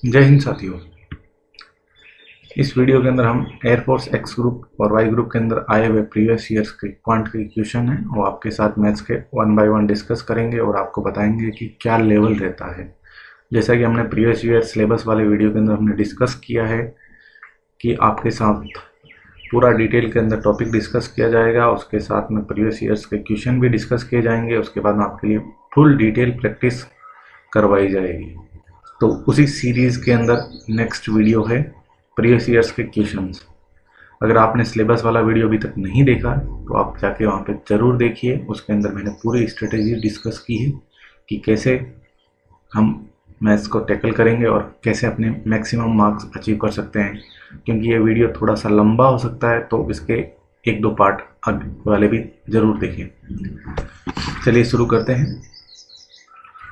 जय हिंद साथियों। इस वीडियो के अंदर हम एयरफोर्स एक्स ग्रुप और वाई ग्रुप के अंदर आए हुए प्रीवियस ईयर्स के क्वांट के क्वेश्चन हैं और आपके साथ मैथ्स के वन बाय वन डिस्कस करेंगे और आपको बताएंगे कि क्या लेवल रहता है। जैसा कि हमने प्रीवियस ईयर सिलेबस वाले वीडियो के अंदर हमने डिस्कस किया है कि आपके साथ पूरा डिटेल के अंदर टॉपिक डिस्कस किया जाएगा, उसके साथ में प्रीवियस ईयर्स के क्वेश्चन भी डिस्कस किए जाएंगे, उसके बाद में आपके लिए फुल डिटेल प्रैक्टिस करवाई जाएगी। तो उसी सीरीज़ के अंदर नेक्स्ट वीडियो है प्रीवियस ईयर्स के क्वेश्चंस। अगर आपने सिलेबस वाला वीडियो अभी तक नहीं देखा तो आप जाके वहाँ पे ज़रूर देखिए। उसके अंदर मैंने पूरी स्ट्रेटेजी डिस्कस की है कि कैसे हम मैथ्स को टैकल करेंगे और कैसे अपने मैक्सिमम मार्क्स अचीव कर सकते हैं। क्योंकि ये वीडियो थोड़ा सा लंबा हो सकता है तो इसके एक दो पार्ट आगे वाले भी ज़रूर देखिए। चलिए शुरू करते हैं।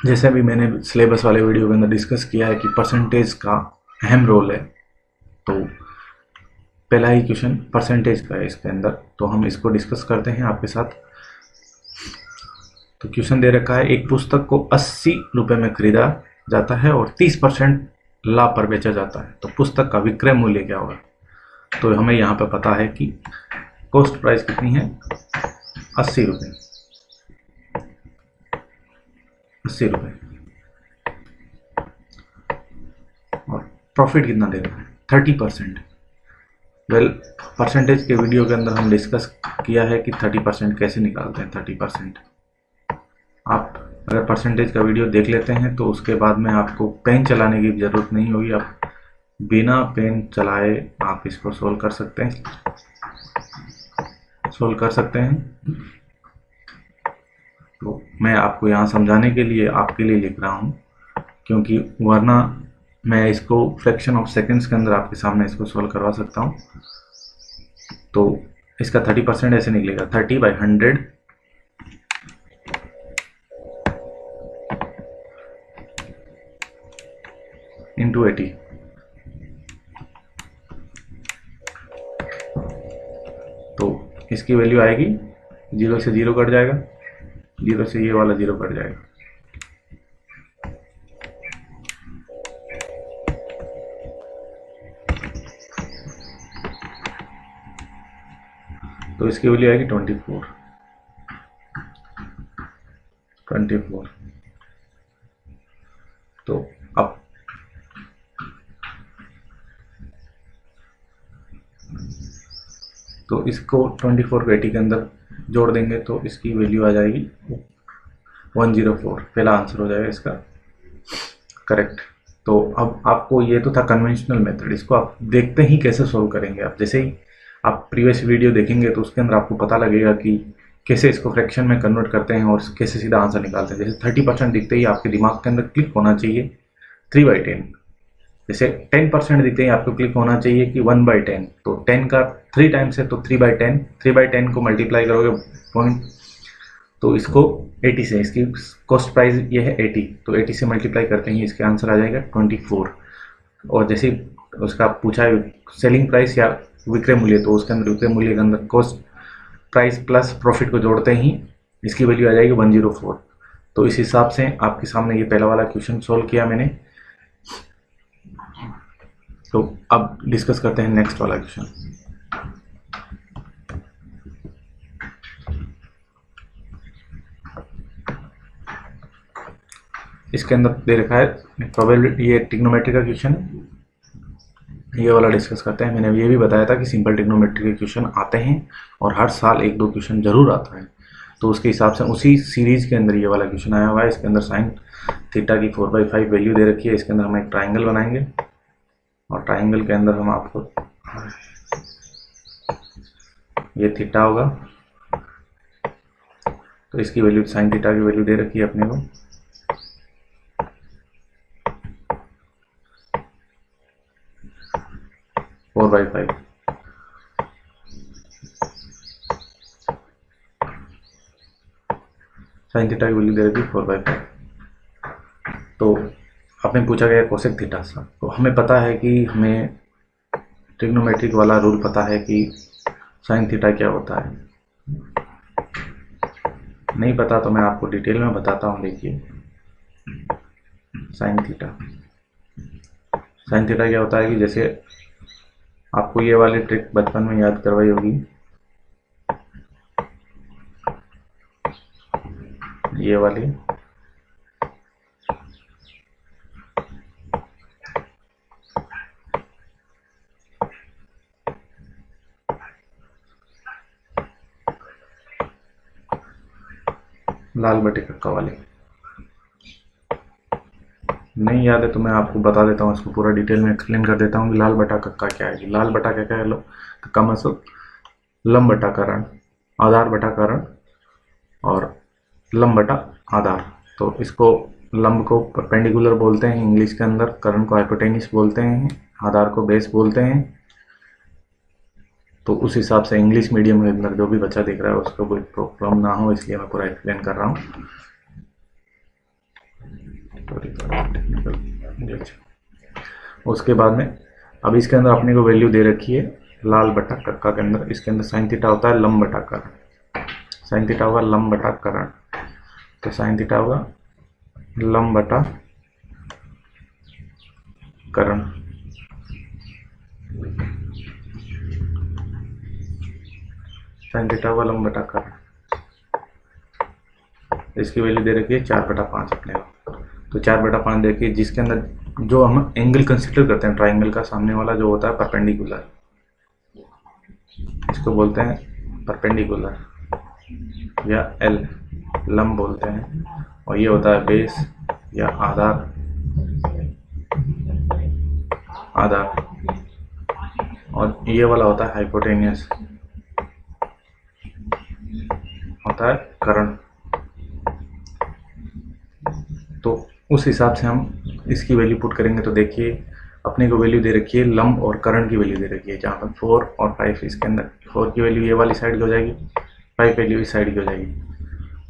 जैसे अभी मैंने सिलेबस वाले वीडियो के अंदर डिस्कस किया है कि परसेंटेज का अहम रोल है, तो पहला ही क्वेश्चन परसेंटेज का है इसके अंदर, तो हम इसको डिस्कस करते हैं आपके साथ। तो क्वेश्चन दे रखा है, एक पुस्तक को 80 रुपये में खरीदा जाता है और 30% लाभ पर बेचा जाता है, तो पुस्तक का विक्रय मूल्य क्या होगा। तो हमें यहाँ पर पता है कि कॉस्ट प्राइस कितनी है, 80 रुपये। 80 रुपये और प्रॉफिट कितना दे रहा है, 30%। वेल, परसेंटेज के वीडियो के अंदर हम डिस्कस किया है कि 30% कैसे निकालते हैं। 30% आप अगर परसेंटेज का वीडियो देख लेते हैं तो उसके बाद में आपको पेन चलाने की ज़रूरत नहीं होगी, आप बिना पेन चलाए आप इसको सोल्व कर सकते हैं। तो मैं आपको यहाँ समझाने के लिए आपके लिए लिख रहा हूँ, क्योंकि वरना मैं इसको फ्रैक्शन ऑफ सेकंड्स के अंदर आपके सामने इसको सोल्व करवा सकता हूँ। तो इसका 30% ऐसे निकलेगा, 30/100 इंटू 80। तो इसकी वैल्यू आएगी, 0 से 0 कट जाएगा, 0 से ये वाला 0 कट जाएगा, तो इसकी वैल्यू आएगी 24। तो अब तो इसको 24 को 80 के अंदर जोड़ देंगे तो इसकी वैल्यू आ जाएगी 104। पहला आंसर हो जाएगा इसका करेक्ट। तो अब आपको ये तो था कन्वेंशनल मेथड, इसको आप देखते ही कैसे सोल्व करेंगे। आप जैसे ही आप प्रीवियस वीडियो देखेंगे तो उसके अंदर आपको पता लगेगा कि कैसे इसको फ्रैक्शन में कन्वर्ट करते हैं और कैसे सीधा आंसर निकालते हैं। जैसे 30% दिखते ही आपके दिमाग के अंदर क्लिक होना चाहिए 3/10। जैसे 10% दिखते ही आपको क्लिक होना चाहिए कि 1/10। तो 10 का 3 टाइम्स है तो 3/10। 3/10 को मल्टीप्लाई करोगे पॉइंट, तो इसको 80 से, इसकी कॉस्ट प्राइस ये है 80, तो 80 से मल्टीप्लाई करते ही इसके आंसर आ जाएगा 24। और जैसे उसका पूछा है सेलिंग प्राइस या विक्रय मूल्य, तो उसके अंदर विक्रय मूल्य के अंदर कॉस्ट प्राइस प्लस प्रॉफिट को जोड़ते ही इसकी वैल्यू आ जाएगी 104। तो इस हिसाब से आपके सामने ये पहला वाला क्वेश्चन सोल्व किया मैंने। तो अब डिस्कस करते हैं नेक्स्ट वाला क्वेश्चन। इसके अंदर दे रखा है प्रोबेबिलिटी, ये ट्रिग्नोमेट्री का क्वेश्चन, ये वाला डिस्कस करते हैं। मैंने ये भी बताया था कि सिंपल ट्रिग्नोमेट्री के क्वेश्चन आते हैं और हर साल एक दो क्वेश्चन जरूर आता है, तो उसके हिसाब से उसी सीरीज के अंदर ये वाला क्वेश्चन आया हुआ है। इसके अंदर साइन थीटा की 4/5 वैल्यू दे रखी है। इसके अंदर हम एक ट्राइंगल बनाएंगे और ट्राइंगल के अंदर हम आपको, ये थीटा होगा तो इसकी वैल्यू साइन थीटा की वैल्यू दे रखी है अपने को, four by five. Sine theta की वैल्यू दे रखी है 4/5। तो आपने पूछा गया कोसेक थीटा सा, तो हमें पता है कि हमें ट्रिग्नोमेट्रिक वाला रूल पता है कि साइन थीटा क्या होता है। नहीं पता तो मैं आपको डिटेल में बताता हूँ। देखिए साइन थीटा, साइन थीटा क्या होता है कि जैसे आपको ये वाली ट्रिक बचपन में याद करवाई होगी, ये वाली, लाल बटे कक्का वाली। नहीं याद है तो मैं आपको बता देता हूँ, इसको पूरा डिटेल में एक्सप्लेन कर देता हूँ कि लाल बटा कक्का क्या है। लाल बटा क्या है? कक्का मतलब लंब बटा करण, आधार बटा करण और लंब बटा आधार। तो इसको लंब को परपेंडिकुलर बोलते हैं इंग्लिश के अंदर, करण को हाइपोटेन्यूस बोलते हैं, आधार को बेस बोलते हैं। तो उस हिसाब से इंग्लिश मीडियम के अंदर जो भी बच्चा देख रहा है उसको कोई प्रॉब्लम ना हो, इसलिए मैं पूरा एक्सप्लेन कर रहा हूँ। उसके बाद में अब इसके अंदर अपने को वैल्यू दे रखी है लाल बटा कक्का के अंदर। इसके अंदर साइन थीटा होता है लंब बटा करण, साइन थीटा होगा लंब बटा करण। तो साइन थीटा होगा लंब बटा करण। साइन थीटा होगा लंब बटा करण। इसकी वैल्यू दे रखी है 4/5 अपने को। तो 4/5 देखिए, जिसके अंदर जो हम एंगल कंसिडर करते हैं ट्राइंगल का, सामने वाला जो होता है परपेंडिकुलर, इसको बोलते हैं परपेंडिकुलर या एल, लंब बोलते हैं। और ये होता है बेस या आधार, और ये वाला होता है हाइपोटेनियस, होता है करण। तो उस हिसाब से हम इसकी वैल्यू पुट करेंगे। तो देखिए अपने को वैल्यू दे रखी है लंब और करण की वैल्यू दे रखी है, जहाँ पर 4 और 5 इसके अंदर 4 की वैल्यू ये वाली साइड की हो जाएगी, 5 वैल्यू इस साइड की हो जाएगी।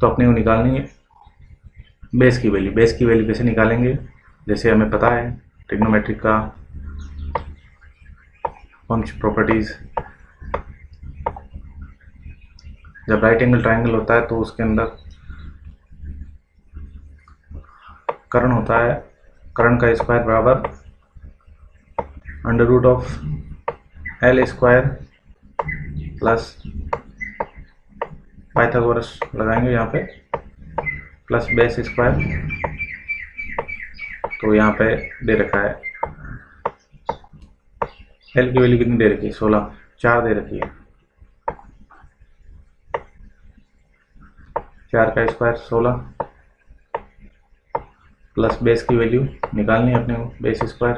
तो अपने को निकालनी है बेस की वैल्यू। बेस की वैल्यू कैसे निकालेंगे? जैसे हमें पता है ट्रिग्नोमेट्रिक का फंक्शन प्रॉपर्टीज, जब राइट एंगल ट्राइंगल होता है तो उसके अंदर करण होता है, करण का स्क्वायर बराबर √L² प्लस पाइथागोरस लगाएंगे यहाँ पे, प्लस बेस स्क्वायर। तो यहाँ पे दे रखा है L की वैल्यू कितनी दे रखी है? 16, 4 दे रखी है। 4 का स्क्वायर 16 प्लस बेस की वैल्यू निकालनी है अपने को, बेस स्क्वायर।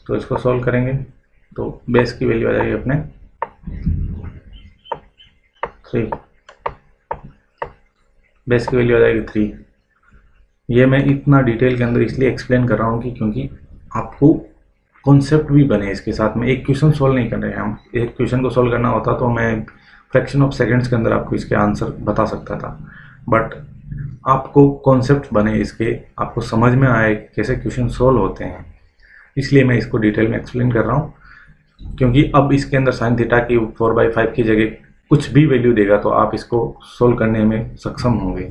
तो इसको सॉल्व करेंगे तो बेस की वैल्यू आ जाएगी अपने 3, बेस की वैल्यू आ जाएगी 3। ये मैं इतना डिटेल के अंदर इसलिए एक्सप्लेन कर रहा हूँ कि क्योंकि आपको कॉन्सेप्ट भी बने इसके साथ में। एक क्वेश्चन सोल्व नहीं कर रहे हैं हम, एक क्वेश्चन को सोल्व करना होता तो मैं फ्रैक्शन ऑफ सेकंड्स के अंदर आपको इसके आंसर बता सकता था, बट आपको कॉन्सेप्ट बने इसके, आपको समझ में आए कैसे क्वेश्चन सोल्व होते हैं, इसलिए मैं इसको डिटेल में एक्सप्लेन कर रहा हूँ। क्योंकि अब इसके अंदर साइन थीटा की 4/5 की जगह कुछ भी वैल्यू देगा तो आप इसको सोल्व करने में सक्षम होंगे।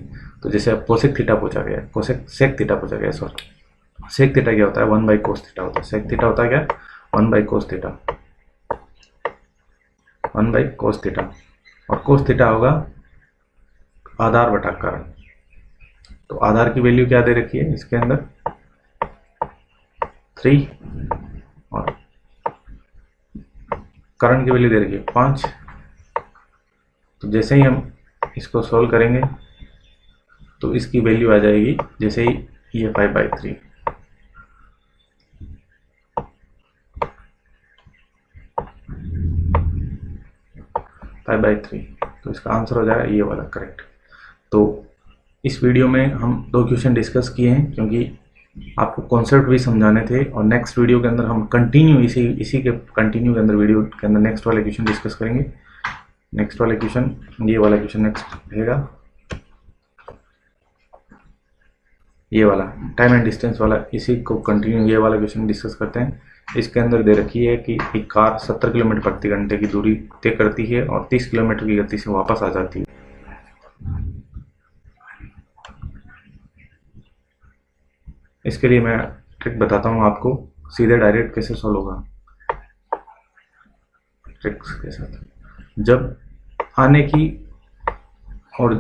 तो जैसे अब कोसेक थीटा पूछा गया, सेक थीटा पूछा गया, सॉरी सेक थीटा क्या होता है? 1/cos थीटा होता है। सेक थीटा होता है क्या? 1/cos theta, 1/cos theta. और cos थीटा होगा आधार बटा करण। तो आधार की वैल्यू क्या दे रखी है इसके अंदर? 3, और करण की वैल्यू दे रखी है 5। तो जैसे ही हम इसको सोल्व करेंगे तो इसकी वैल्यू आ जाएगी, जैसे ही ये 5/3, 5/3। तो इसका आंसर हो जाएगा ये वाला, करेक्ट। तो इस वीडियो में हम 2 क्वेश्चन डिस्कस किए हैं क्योंकि आपको कॉन्सेप्ट भी समझाने थे, और नेक्स्ट वीडियो के अंदर हम कंटिन्यू इसी के कंटिन्यू के अंदर वीडियो के अंदर नेक्स्ट वाले क्वेश्चन डिस्कस करेंगे। नेक्स्ट वाले क्वेश्चन, ये वाला क्वेश्चन नेक्स्ट रहेगा, ये वाला टाइम एंड डिस्टेंस वाला, इसी को कंटिन्यू ये वाला क्वेश्चन डिस्कस करते हैं। इसके अंदर दे रखी है कि एक कार 70 किलोमीटर प्रति घंटे की दूरी तय करती है और 30 किलोमीटर की गति से वापस आ जाती है। इसके लिए मैं ट्रिक बताता हूँ आपको, सीधे डायरेक्ट कैसे सॉल्व होगा ट्रिक्स के साथ। जब आने की और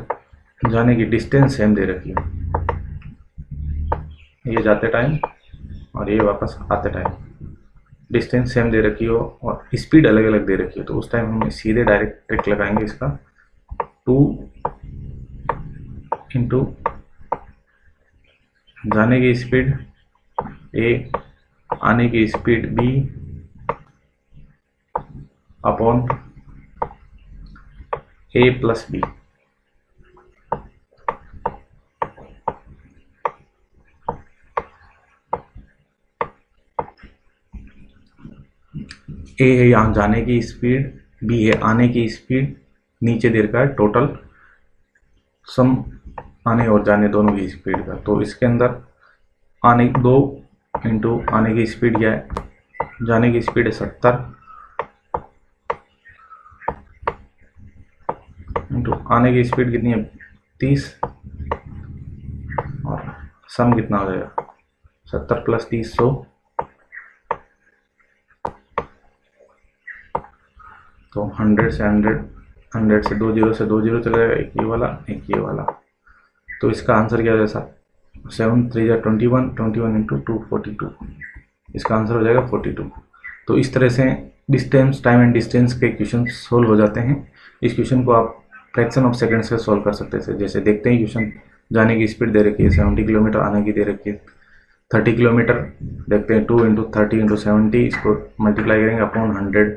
जाने की डिस्टेंस सेम दे रखी हो, ये जाते टाइम और ये वापस आते टाइम डिस्टेंस सेम दे रखी हो और स्पीड अलग अलग दे रखी हो, तो उस टाइम हम सीधे डायरेक्ट ट्रिक लगाएंगे इसका, 2 इंटू जाने की स्पीड a आने की speed b upon a plus b। a है यहाँ जाने की स्पीड, b है आने की स्पीड, नीचे दे रखा है टोटल सम आने और जाने दोनों की स्पीड का। तो इसके अंदर आने 2 इंटू आने की स्पीड क्या है, जाने की स्पीड है 70 इंटू आने की स्पीड कितनी है 30 और सम कितना हो जाएगा 70 प्लस 30 100। तो 100 से 100 से 2 जीरो से 2 जीरो चला जाएगा, एक ये वाला। तो इसका आंसर क्या हो जाएगा 7 3 या 21 इंटू 242, इसका आंसर हो जाएगा 42। तो इस तरह से डिस्टेंस टाइम एंड डिस्टेंस के क्वेश्चन सोल्व हो जाते हैं। इस क्वेश्चन को आप फ्रैक्शन ऑफ सेकंड से सोल्व कर सकते हैं। जैसे देखते हैं क्वेश्चन, जाने की स्पीड दे रखी है 70 किलोमीटर, आने की दे रखी है 30 किलोमीटर। देखते हैं 2 इंटू 30 इंटू 70, इसको मल्टीप्लाई करेंगे अपॉन 100,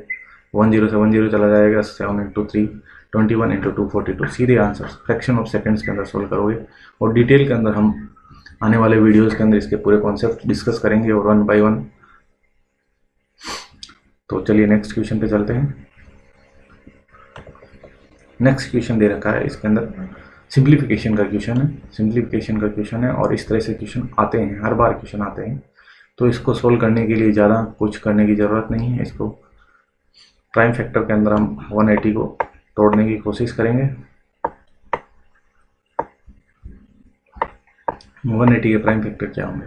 1 0 से 1 0 चला जाएगा, 7 इंटू 3 21 इंटू 242। सीधे आंसर फ्रैक्शन ऑफ सेकंड्स के अंदर सोल्व करोगे। और डिटेल के अंदर हम आने वाले वीडियोस के अंदर इसके पूरे कॉन्सेप्ट डिस्कस करेंगे और 1 बाय 1। तो चलिए नेक्स्ट क्वेश्चन पे चलते हैं। नेक्स्ट क्वेश्चन दे रखा है, इसके अंदर सिंप्लीफिकेशन का क्वेश्चन है और इस तरह से क्वेश्चन आते हैं, हर बार क्वेश्चन आते हैं। तो इसको सोल्व करने के लिए ज़्यादा कुछ करने की ज़रूरत नहीं है। इसको प्राइम फैक्टर के अंदर हम 180 को तोड़ने की कोशिश करेंगे। 180 के प्राइम फैक्टर क्या होंगे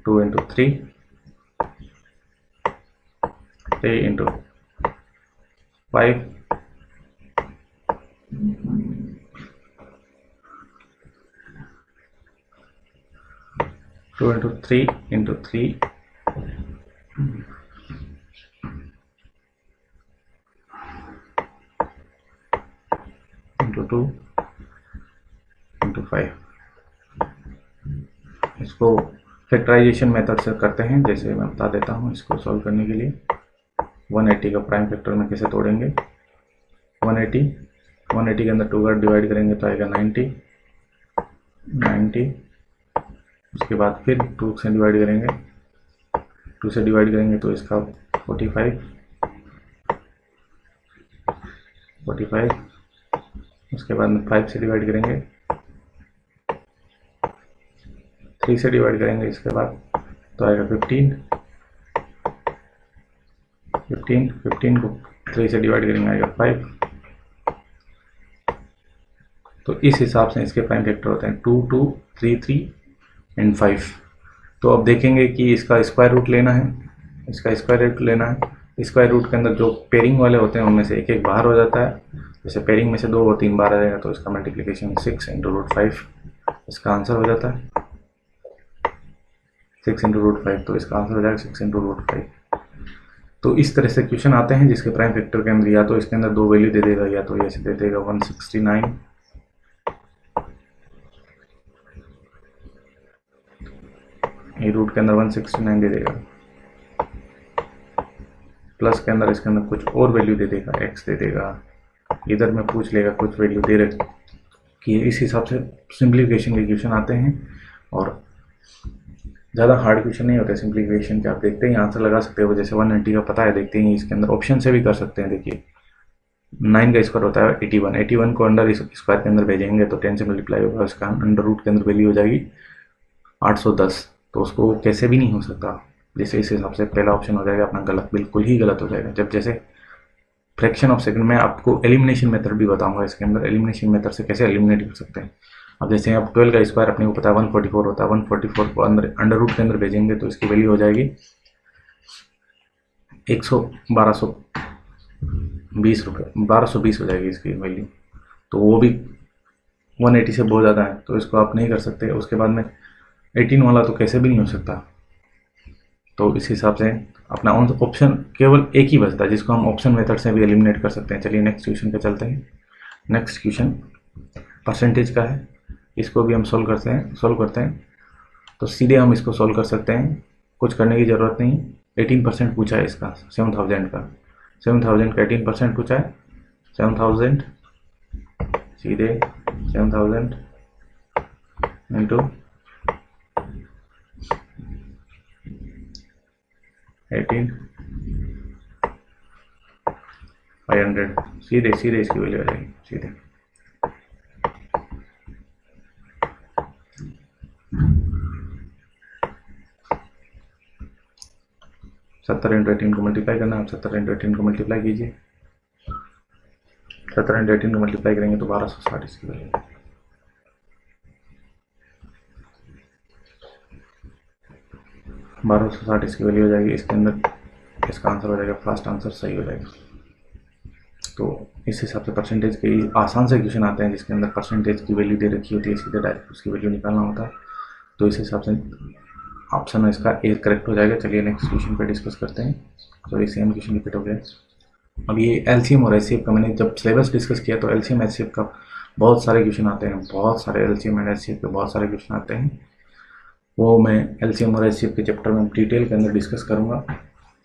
2 into 3 into 5 2 into 3 into 3 into 2 into 5। इसको फैक्टराइजेशन मेथड से करते हैं, जैसे मैं बता देता हूँ। इसको सॉल्व करने के लिए 180 का प्राइम फैक्टर में कैसे तोड़ेंगे, 180 के अंदर 2 बार डिवाइड करेंगे तो आएगा 90। उसके बाद फिर 2 से डिवाइड करेंगे तो इसका 45। उसके बाद में 5 से डिवाइड करेंगे, 3 से डिवाइड करेंगे, इसके बाद तो आएगा 15 को 3 से डिवाइड करेंगे आएगा 5। तो इस हिसाब से इसके प्राइम फैक्टर होते हैं 2 2 3 3 एंड 5। तो अब देखेंगे कि इसका स्क्वायर रूट लेना है। स्क्वायर रूट के अंदर जो पेयरिंग वाले होते हैं उनमें से एक बाहर हो जाता है। जैसे पेयरिंग में से 2 और 3 बाहर आ जाएगा तो इसका मल्टीप्लिकेशन 6 इंटू रूट 5, इसका आंसर हो जाता है 6 इंटू रूट 5। तो इसका आंसर हो जाएगा 6 इंटू रूट 5। तो इस तरह से क्वेश्चन आते हैं जिसके प्राइम फैक्टर के अंदर या तो इसके अंदर 2 वैल्यू दे देगा या तो ऐसे दे देगा 169 ये रूट के अंदर 169 दे देगा, प्लस के अंदर इसके अंदर कुछ और वैल्यू दे देगा, x दे देगा, इधर में पूछ लेगा कुछ वैल्यू दे रखी कि इस हिसाब से सिंप्लीफिकेशन के क्वेश्चन आते हैं। और ज़्यादा हार्ड क्वेश्चन नहीं होते सिंप्लीफिकेशन के, आप देखते ही आंसर लगा सकते हो। जैसे 180 का पता है, देखते ही इसके अंदर ऑप्शन से भी कर सकते हैं। देखिए 9 का स्क्वायर होता है 81 को अंडर स्क्वायर के अंदर भेजेंगे तो 10 से मल्टीप्लाई होगा, उसका अंडर रूट के अंदर वैल्यू हो जाएगी 810। तो उसको कैसे भी नहीं हो सकता। जैसे इस हिसाब से पहला ऑप्शन हो जाएगा अपना गलत, बिल्कुल ही गलत हो जाएगा। जब जैसे फ्रैक्शन ऑफ सेकंड में आपको एलिमिनेशन मेथड भी बताऊंगा, इसके अंदर एलिमिनेशन मेथड से कैसे एलिमिनेट कर सकते हैं। अब जैसे अब 12 का स्क्वायर अपने को पता है 144 होता है, 144 को अंडर रूट के अंदर भेजेंगे तो इसकी वैल्यू हो जाएगी 1220 रुपये, 1220 हो जाएगी इसकी वैल्यू। तो वो भी 180 से बहुत ज़्यादा है, तो इसको आप नहीं कर सकते। उसके बाद में 18 वाला तो कैसे भी नहीं हो सकता। तो इस हिसाब से अपना ऑप्शन केवल एक ही बचता है जिसको हम ऑप्शन मेथड से भी एलिमिनेट कर सकते हैं। चलिए नेक्स्ट क्वेश्चन पे चलते हैं। नेक्स्ट क्वेश्चन परसेंटेज का है, इसको भी हम सोल्व करते हैं। तो सीधे हम इसको सोल्व कर सकते हैं, कुछ करने की ज़रूरत नहीं। 18% पूछा है इसका 7000 का, 7000 का 18% पूछा है, 7000 सीधे 7000 इंटू 500 सीधे इसकी वैल्यू आ जाएगी सीधे। सत्तर इंटू 18 को मल्टीप्लाई करना है, आप 70 इंटू 18 को मल्टीप्लाई कीजिए, 70 इंटू 18 को मल्टीप्लाई करेंगे तो 1260 इसकी वैल्यू। इसकी वैल्यू हो जाएगी। इसके अंदर इसका आंसर हो जाएगा, फर्स्ट आंसर सही हो जाएगा। तो इस हिसाब से परसेंटेज के आसान से क्वेश्चन आते हैं जिसके अंदर परसेंटेज की वैल्यू दे रखी होती है, सीधे डायरेक्ट उसकी वैल्यू निकालना होता है। तो इस हिसाब से ऑप्शन में इसका ए करेक्ट हो जाएगा। चलिए नेक्स्ट क्वेश्चन पे डिस्कस करते हैं। सॉरी सेम क्वेश्चन रिपीट हो गया। अब ये एलसीएम और एचसीएफ का मैंने जब सिलेबस डिस्कस किया तो एलसीएम एचसीएफ का बहुत सारे क्वेश्चन आते हैं, बहुत सारे एलसीएम एंड एचसीएफ के बहुत सारे क्वेश्चन आते हैं। वो मैं एलसीएम और एचसीएफ के चैप्टर में डिटेल के अंदर डिस्कस करूँगा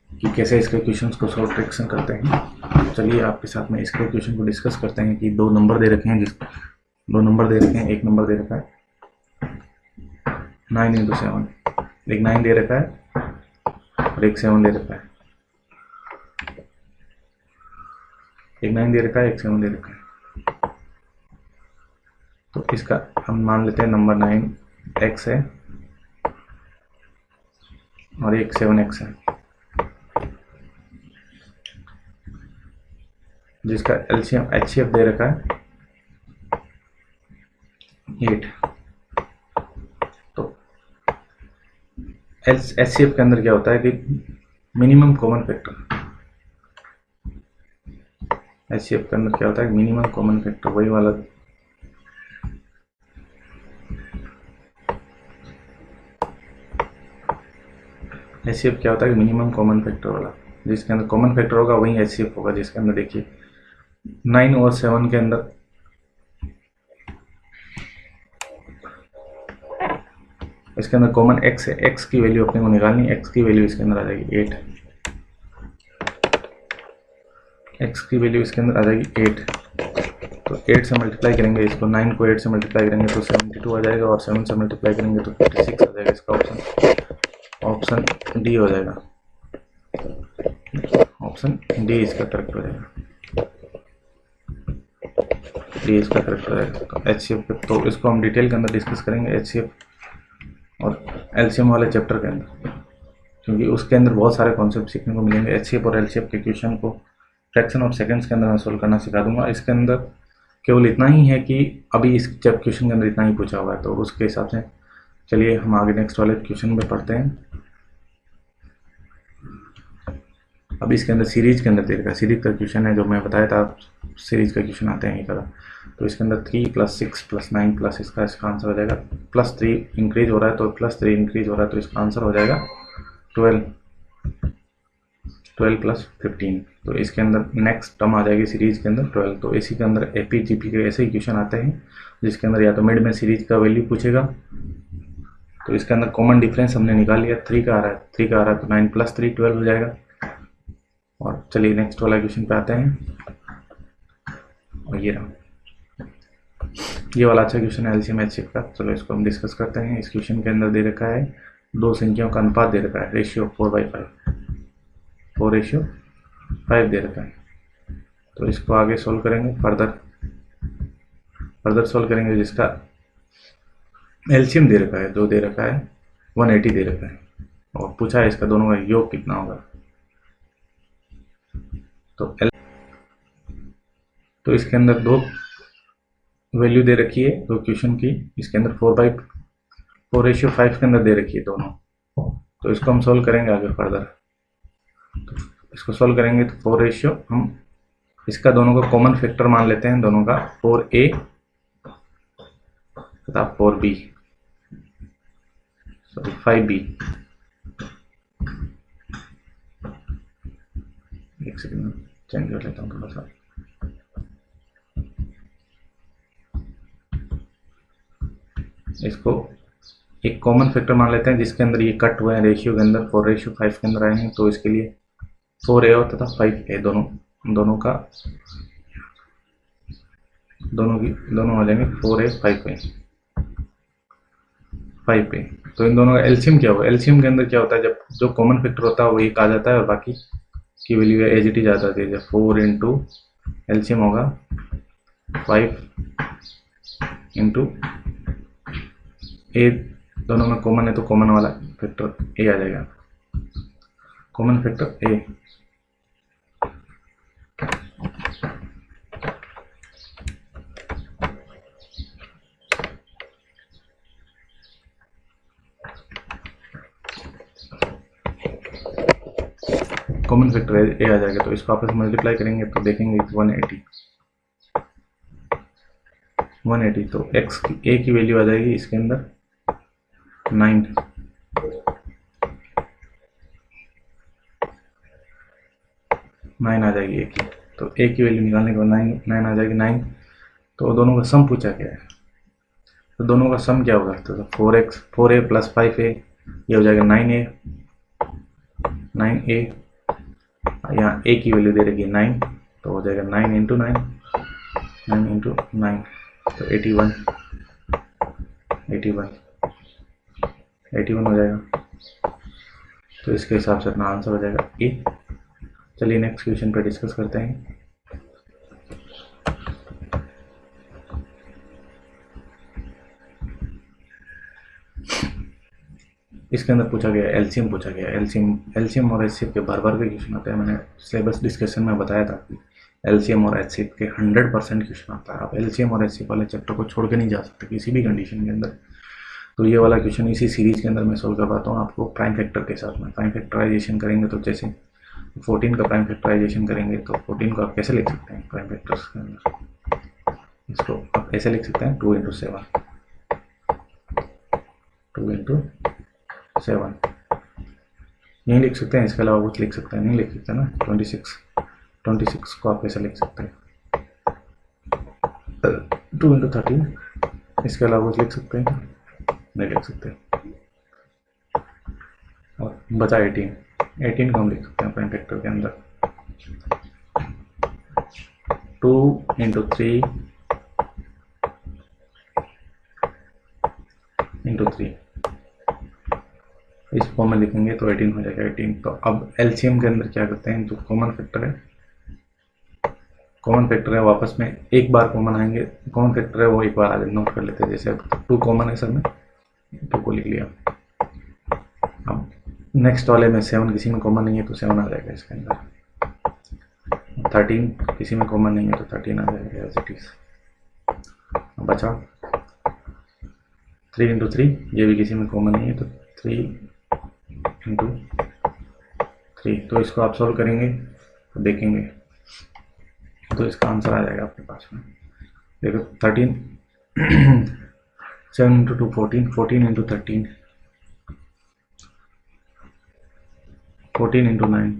कि कैसे इसके क्वेश्चंस को सॉल्व ट्रिक्सन करते हैं। चलिए आपके साथ में इसके क्वेश्चन को डिस्कस करते हैं कि दो नंबर दे रखे हैं, दो नंबर दे रखे हैं। एक नंबर दे रखा है 9 इंटू 7, एक 9 दे रखा है और एक 7 दे रखा है, एक 9 दे रखा है, एक 7 दे रखा है। तो इसका हम मान लेते हैं नंबर 9 x है और एक 7 x है, जिसका एलसीएम एचसीएफ दे रखा है 8। तो एचसीएफ के अंदर क्या होता है कि मिनिमम कॉमन फैक्टर, एचसीएफ के अंदर क्या होता है मिनिमम कॉमन फैक्टर, वही वाला एचसीएफ क्या होता है मिनिमम कॉमन फैक्टर वाला, जिसके अंदर कॉमन फैक्टर होगा वही एचसीएफ होगा। जिसके अंदर देखिए 9 और 7 के अंदर इसके अंदर कॉमन x है, x की वैल्यू अपने को निकालनी है। x की वैल्यू इसके अंदर आ जाएगी 8, x की वैल्यू इसके अंदर आ जाएगी 8। तो 8 से मल्टीप्लाई करेंगे इसको, 9 को 8 से मल्टीप्लाई करेंगे तो 72 आ जाएगा और 7 से मल्टीप्लाई करेंगे तो 56 आ जाएगा। इसका ऑप्शन डी हो जाएगा, ऑप्शन डी इसका करेक्ट हो जाएगा, डी इसका करेक्ट हो जाएगा। तो एचसीएफ तो इसको हम डिटेल के अंदर डिस्कस करेंगे एचसीएफ और एलसीएम वाले चैप्टर के अंदर, क्योंकि उसके अंदर बहुत सारे कॉन्सेप्ट सीखने को मिलेंगे। एचसीएफ और एलसीएफ के क्वेश्चन को फ्रैक्शन ऑफ सेकंड्स के अंदर मैं सोल्व करना सिखा दूंगा। इसके अंदर केवल इतना ही है कि अभी इस क्वेश्चन के अंदर इतना ही पूछा हुआ है, तो उसके हिसाब से चलिए हम आगे नेक्स्ट वाले क्वेश्चन में पढ़ते हैं। अब इसके अंदर सीरीज के अंदर दे रखा है, सीरीज का क्वेश्चन है जो मैं बताया था, सीरीज का क्वेश्चन आते हैं ये करा। तो इसके अंदर 3 + 6 + 9 प्लस इसका आंसर हो जाएगा +3 इंक्रीज हो रहा है, तो +3 इंक्रीज हो रहा है तो इसका आंसर हो जाएगा 12 + 15। तो इसके अंदर नेक्स्ट टर्म आ जाएगी सीरीज के अंदर 12। तो इसी के अंदर एपी जीपी के ऐसे ही क्वेश्चन आते हैं जिसके अंदर या तो मिड में सीरीज का वैल्यू पूछेगा। तो इसके अंदर कॉमन डिफरेंस हमने निकाल लिया, 3 का आ रहा है, 3 का आ रहा है तो 9 + 3 12 हो जाएगा। और चलिए नेक्स्ट वाला क्वेश्चन पे आते हैं। और ये रहा, ये वाला अच्छा क्वेश्चन है एलसीएम एचसीएफ का। चलो इसको हम डिस्कस करते हैं। इस क्वेश्चन के अंदर दे रखा है दो संख्याओं का अनुपात दे रखा है, रेशियो 4/5, 4:5 दे रखा है। तो इसको आगे सोल्व करेंगे, फर्दर सोल्व करेंगे। जिसका एलसीएम दे रखा है, जो दे रखा है 180 दे रखा है और पूछा है इसका दोनों का योग कितना होगा। तो इसके अंदर वैल्यू दे रखी है दो क्वेश्चन की, इसके अंदर 4/4 के अंदर दे रखी है दोनों। तो इसको हम सोल्व करेंगे आगे फर्दर। तो इसको सोल्व करेंगे तो 4 हम इसका दोनों का कॉमन फैक्टर मान लेते हैं, दोनों का 4a तथा 4b, सॉरी 5b। एक सेकंड चेंज कर लेता हूँ थोड़ा सा। इसको एक कॉमन फैक्टर मान लेते हैं जिसके अंदर ये कट हुए हैं रेशियो के अंदर, 4/5 के अंदर आए हैं। तो इसके लिए 4a और तथा 5a दोनों हो जाएंगे 4a 5a। तो इन दोनों का एलसीएम क्या होगा? एलसीएम के अंदर क्या होता है, जब जो कॉमन फैक्टर होता है वो एक आ जाता है और बाकी की वैल्यू एज इट इज आ जाती है। जब 4 इंटू एलसीएम होगा 5 इंटू ए, दोनों में कॉमन है तो कॉमन वाला फैक्टर ए आ जाएगा, कॉमन फैक्टर ए। कॉमन फैक्टर ए आ जाएगा। तो इसको आपस में मल्टीप्लाई करेंगे तो देखेंगे 180। तो एक्स की ए की वैल्यू आ जाएगी इसके अंदर 9 आ जाएगी ए की। तो ए की वैल्यू निकालने के बाद 9 आ जाएगी 9। तो दोनों का सम पूछा गया है, तो दोनों का सम क्या होगा? तो 4a प्लस 5a ये हो जाएगा 9a। यहाँ a की वैल्यू दे रखी है 9, तो हो जाएगा 9 इंटू 9 तो 81 हो जाएगा। तो इसके हिसाब से अपना आंसर हो जाएगा ए। चलिए नेक्स्ट क्वेश्चन पे डिस्कस करते हैं। इसके अंदर पूछा गया एलसीएम पूछा गया। एलसीएम और एचसीएफ के बार के क्वेश्चन आते हैं। मैंने सिलेबस डिस्कशन में बताया था कि एलसीएम और एचसीएफ के 100% क्वेश्चन आता है। आप एलसीएम और एचसीएफ वाले चैप्टर को छोड़ के नहीं जा सकते किसी भी कंडीशन के अंदर। तो ये वाला क्वेश्चन इसी सीरीज के अंदर मैं सोल्व करवाता हूँ आपको प्राइम फैक्टर के साथ में। प्राइम फैक्टराइजेशन करेंगे तो जैसे 14 का प्राइम फैक्टराइजेशन करेंगे तो 14 को आप कैसे लिख सकते हैं प्राइम फैक्टर्स के अंदर? इसको आप ऐसे लिख सकते हैं 2 इंटू 7 नहीं लिख सकते हैं, इसके अलावा कुछ लिख सकते हैं? नहीं लिख सकते ना। 26 को आप कैसे लिख सकते हैं? 2 इंटू 13, इसके अलावा कुछ लिख सकते हैं? नहीं लिख सकते। और बचा 18 को हम लिख सकते हैं प्राइम फैक्टर के अंदर 2 इंटू 3 इस फॉर्म में लिखेंगे तो 18 हो जाएगा 18। तो अब एलसीएम के अंदर क्या करते हैं, जो कॉमन फैक्टर है वापस में एक बार कॉमन आएंगे, कॉमन फैक्टर है वो एक बार आ जाए, नोट कर लेते हैं। जैसे 2 कॉमन है सर में 2 को लिख लिया। अब नेक्स्ट वाले में 7 किसी में कॉमन नहीं है तो 7 आ जाएगा इसके अंदर। 13 किसी में कॉमन नहीं है तो 13 आ जाएगा एज इट इज। बचा 3 इंटू 3, ये भी किसी में कॉमन नहीं है तो 3 इंटू 3। तो इसको आप सॉल्व करेंगे तो देखेंगे तो इसका आंसर आ जाएगा आपके पास में। देखो 13 7 इंटू 2 14 इंटू 13 14 इंटू 9,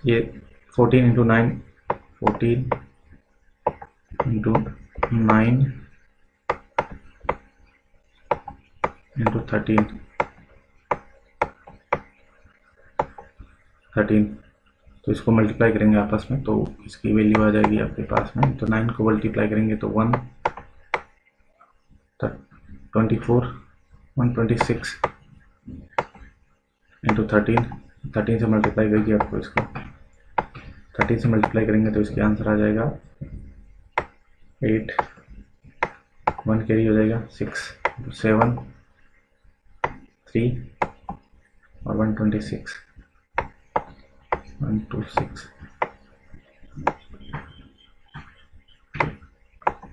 ये 14 इंटू 9 14 इंटू 9 इंटू 13 तो इसको मल्टीप्लाई करेंगे आपस में तो इसकी वैल्यू आ जाएगी आपके पास में। तो 9 को मल्टीप्लाई करेंगे तो 126 इंटू 13 से मल्टीप्लाई करिए आपको इसको 13 से मल्टीप्लाई करेंगे तो इसका आंसर आ जाएगा 8 1 कैरी हो जाएगा 6 7 3 और 126 126।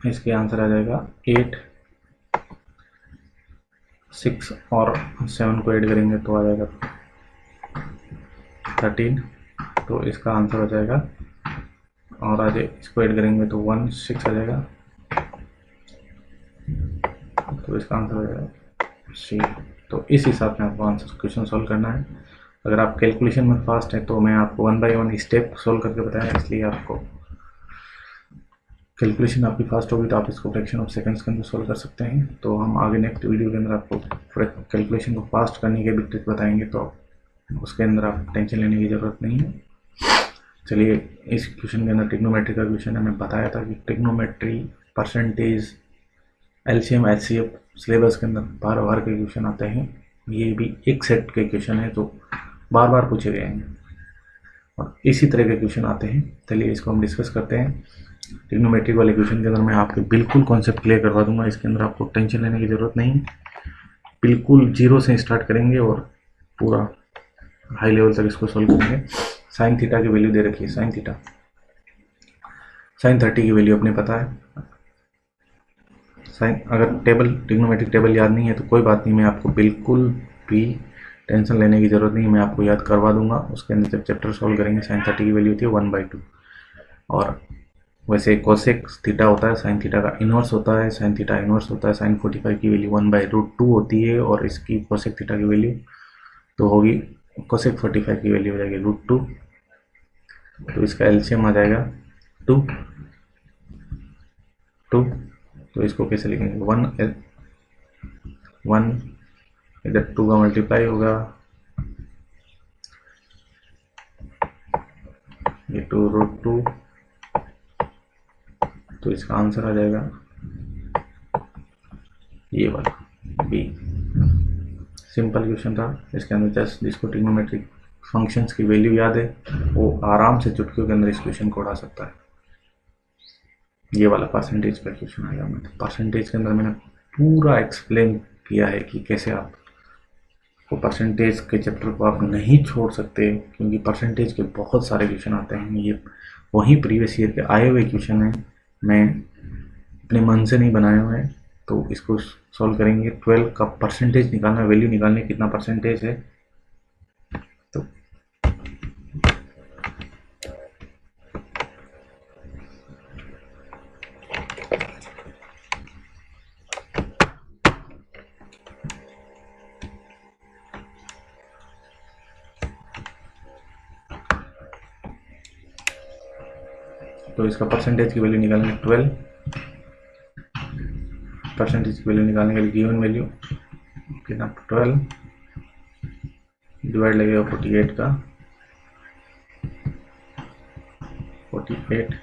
इसके आंसर आ जाएगा 8, 6 और 7 को ऐड करेंगे तो आ जाएगा 13, तो इसका आंसर हो जाएगा। और आज इसको ऐड करेंगे तो 1, 6 आ जाएगा, तो इसका आंसर हो जाएगा सी। तो इस हिसाब से आपको आंसर क्वेश्चन सॉल्व करना है। अगर आप कैलकुलेशन में फास्ट है तो मैं आपको 1 बाय 1 स्टेप सॉल्व करके बताया, इसलिए आपको कैलकुलेशन आपकी फास्ट होगी तो आप इसको फ्रैक्शन ऑफ सेकंड्स के अंदर सॉल्व कर सकते हैं। तो हम आगे नेक्स्ट वीडियो के अंदर आपको कैलकुलेशन को फास्ट करने के भी ट्रिक बताएंगे, तो उसके अंदर आप टेंशन लेने की ज़रूरत नहीं है। चलिए, इस क्वेश्चन के अंदर ट्रिग्नोमेट्री का क्वेश्चन है। मैं बताया था कि trigonometry, percentage, LCM, HCF syllabus के अंदर बार बार के क्वेश्चन आते हैं। ये भी एक सेट के क्वेश्चन है जो बार बार पूछे गए हैं और इसी तरह के क्वेश्चन आते हैं। चलिए इसको हम डिस्कस करते हैं। ट्रिग्नोमेट्री वाले क्वेश्चन के अंदर मैं आपके बिल्कुल कॉन्सेप्ट क्लियर करवा दूंगा, इसके अंदर आपको टेंशन लेने की ज़रूरत नहीं। बिल्कुल जीरो से स्टार्ट करेंगे और पूरा हाई लेवल तक इसको सॉल्व करेंगे। साइन थीटा की वैल्यू दे रखी है, साइन थीटा, साइन 30 की वैल्यू अपने पता है। साइन, अगर टेबल, ट्रिग्नोमेट्रिक टेबल याद नहीं है तो कोई बात नहीं, मैं आपको बिल्कुल भी टेंशन लेने की ज़रूरत नहीं, मैं आपको याद करवा दूंगा। उसके अंदर जब चैप्टर सॉल्व करेंगे, साइन 30 की वैल्यू होती है 1/2। और वैसे कोसेक थीटा होता है, साइन थीटा का इनवर्स होता है, साइन थीटा इनवर्स होता है। साइन 45 की वैल्यू 1/√2 होती है और इसकी कोसेक थीटा की वैल्यू तो होगी, कोसेक 45 की वैल्यू हो जाएगी √2, तो इसका एलसीएम आ जाएगा 2। तो इसको कैसे लिखेंगे, 1 इधर 2 का मल्टीप्लाई होगा, ये 2√2, तो इसका आंसर आ जाएगा ये वाला बी। सिंपल क्वेश्चन था, इसके अंदर जस्ट जिसको ट्रिग्नोमेट्रिक फंक्शंस की वैल्यू याद है वो आराम से चुटकियों के अंदर इस क्वेश्चन को उड़ा सकता है। ये वाला परसेंटेज का क्वेश्चन आएगा। मैं परसेंटेज के अंदर मैंने पूरा एक्सप्लेन किया है कि कैसे आप को परसेंटेज के चैप्टर को आप नहीं छोड़ सकते, क्योंकि परसेंटेज के बहुत सारे क्वेश्चन आते हैं। ये वही प्रीवियस ईयर के आए हुए क्वेश्चन हैं, मैं अपने मन से नहीं बनाए हुए हैं। तो इसको सॉल्व करेंगे। 12 का परसेंटेज निकालना, वैल्यू निकालने कितना परसेंटेज है। तो इसका परसेंटेज की वैल्यू निकालेंगे 12, परसेंटेज की वैल्यू निकालने के लिए गिवन वैल्यू कितना, 12 डिवाइड लगेगा 48 का, 48,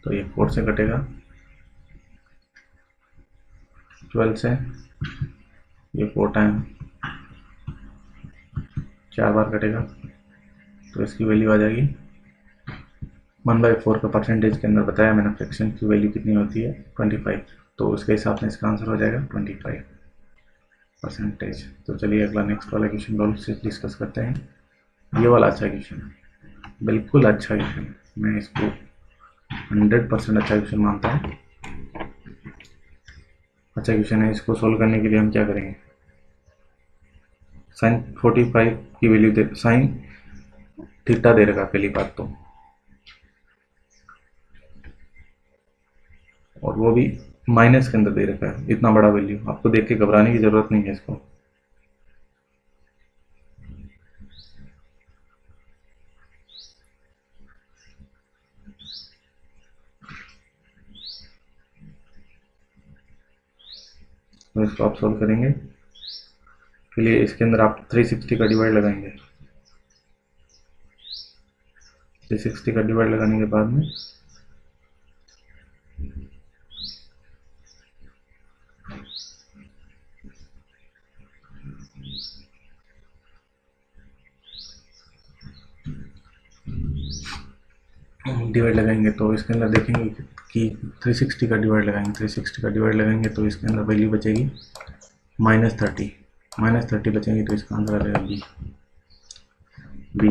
तो ये 4 से कटेगा, 12 से ये 4 टाइम 4 बार कटेगा, तो इसकी वैल्यू आ जाएगी 1/4 का परसेंटेज के अंदर बताया मैंने फ्रैक्शन की वैल्यू कितनी होती है, 25। तो उसके हिसाब से इसका आंसर हो जाएगा 25%। तो चलिए अगला नेक्स्ट वाला क्वेश्चन रोल से डिस्कस करते हैं। ये वाला अच्छा क्वेश्चन है, बिल्कुल अच्छा क्वेश्चन, मैं इसको 100% अच्छा क्वेश्चन मानता हूँ। अच्छा क्वेश्चन है। इसको सोल्व करने के लिए हम क्या करेंगे, साइन 45 की वैल्यू दे, साइन थीटा दे रखा पहली बात तो, और वो भी माइनस के अंदर दे रखा है। इतना बड़ा वैल्यू आपको देख के घबराने की जरूरत नहीं है इसको। तो इसको आप सोल्व करेंगे के लिए इसके अंदर आप 360 का डिवाइड लगाएंगे। 360 का डिवाइड लगाने के बाद में डिवाइड लगाएंगे, तो इसके अंदर देखेंगे कि 360 का डिवाइड लगाएंगे, 360 का डिवाइड लगाएंगे तो इसके अंदर वैल्यू बचेगी -30, -30 बचेंगे, तो इसका आंसर आ जाएगा बी।